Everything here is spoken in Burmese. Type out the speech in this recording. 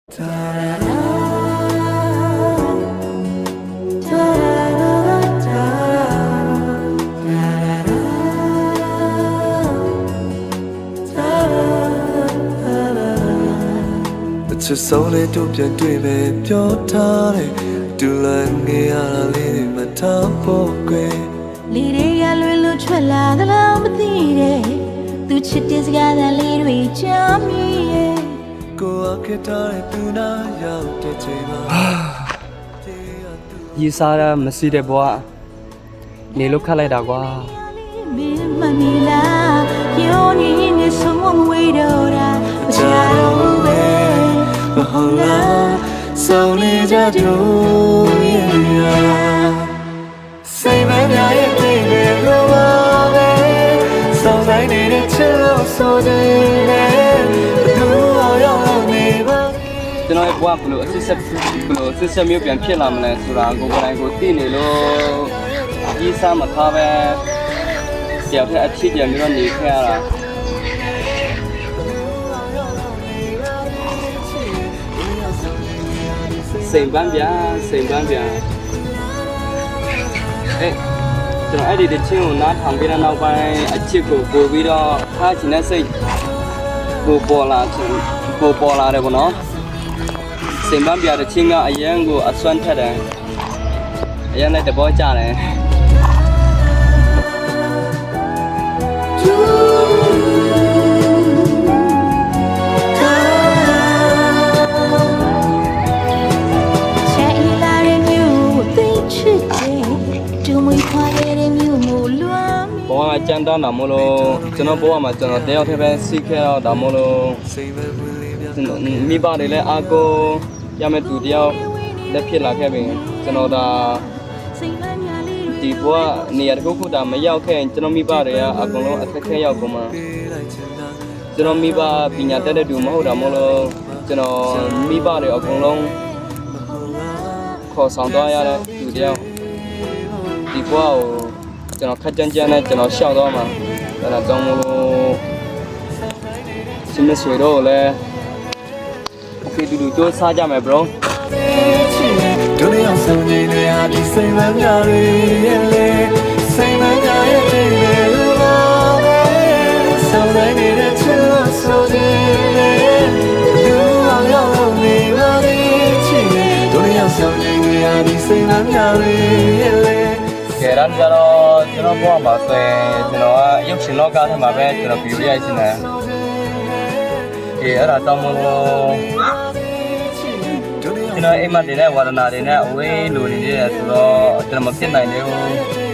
ချစ်ဆုံးလေးတို့ပြန်တွေ့မယ်ပြောထားတယ်ဒူလန်ငယ်ရတာလေးတွေမထားဖို့ကွယ်လေတွေကလွယ်လွယ်ထွက်လာသလားမသိတဲ့သူချစ်တဲ့စကားသံလေးတွေကြားမိရဲ့ကိုယ်အခက်ထားတဲ့သူနာရောက်တဲ့ချိန်မှာရေးစားတာမရှိတဲ့ဘဝနေလို့ခတ်လိုက်တာကွာမင်းမနီလာပြောနေနေဆုံးမဝေးတော့တာမချတော့ပဲမဟုတ်လားဆုံးနေကြတို့ရဲ့စိတ်မများရဲ့ပြေတယ်လို့ပါပဲစောင်းဆိုင်နေတဲ့ချစ်လို့ဆိုတယ်လူအောင်နေပါကျွန်တော်ရဲ့ဘဝဘလို့အစစ်ဆက်မျိုးပြန်ဖြစ်လာမလဲဆိုတာကိုယ်တိုင်ကိုသိနေလို့ရေးစားမထားပဲကြောက်တဲ့အဖြစ်ပြန်ပြီးတော့နေခဲ့ရတာစိန်ပန်းပြန်အေးကျွန်တော်အဲ့ဒီတချင်းကိုနားထောင်ပြီးတဲ့နောက်ပိုင်းအချစ်ကိုပို့ပြီးတော့ထားချင်တဲ့စိတ်ကိုပေါ်လာတယ်ပေါ့နော်စိန်ပန်းပြန်တဲ့ချင်းကအရန်ကိုအစွမ်းထက်တယ်အရန်လည်းတဘောကြတယ်ဘဝမှာကြမ်းတမ်းတာမလို့ကျွန်တော်ဘဝမှာကျွန်တော်တယောက်တည်းပဲစီးခဲ့တော့ဒါမလို့မိဘတွေလည်းအားကိုရမယ်သူတယောက်လက်ဖြစ်လာခဲ့ပြီကျွန်တော်ဒါဒီဘဝနေရာတစ်ခုတာမရောက်ခဲ့ကျွန်တော်မိဘတွေကအကုန်လုံးအခက်ခဲရောက်ကုန်မှာကျွန်တော်မိဘပညာတတ်တဲ့သူမဟုတ်တာမလို့ကျွန်တော်မိဘတွေအကုန်လုံးခေါ်ဆောင်သွားရတဲ့သူတယောက်ဒီဘဝကိုကျွန်တော်ခက်ကြမ်းကြမ်းနဲ့ကျွန်တော်ရှောက်တော့မှာအဲ့ဒါကြောင့်မလို့စမဆွေတော့လဲโอเคတူစားကြမယ် bro ဒုနီယာဆုံးနေနေဟာဒီစိတ်မများရဲ့လေစိတ်မများရဲ့ပြေလို့ပါပဲဆောင်းတိုင်းနေတဲ့ချစ်လို့ဆိုတယ်လူအောင်ရောက်နေပါလေချစ်ဒုနီယာဆုံးနေနေဟာဒီစိတ်မများရဲ့လေကဲရန်ကြတော့ကျွန်တော်ဘဝမှာဆိုရင်ကျွန်တော်ကရုပ်ရှင်လောကထဲမှာပဲကျွန်တော်ပြရရရှင်တယ်အဲ့ဒါတော့မလို့ကျွန်တော်အိမ်မှာနေတဲ့ဝါဒနာတွေနဲ့အဝေးလိုနေတယ်ဆိုတော့ကျွန်တော်မဖြစ်နိုင်သေးဘူး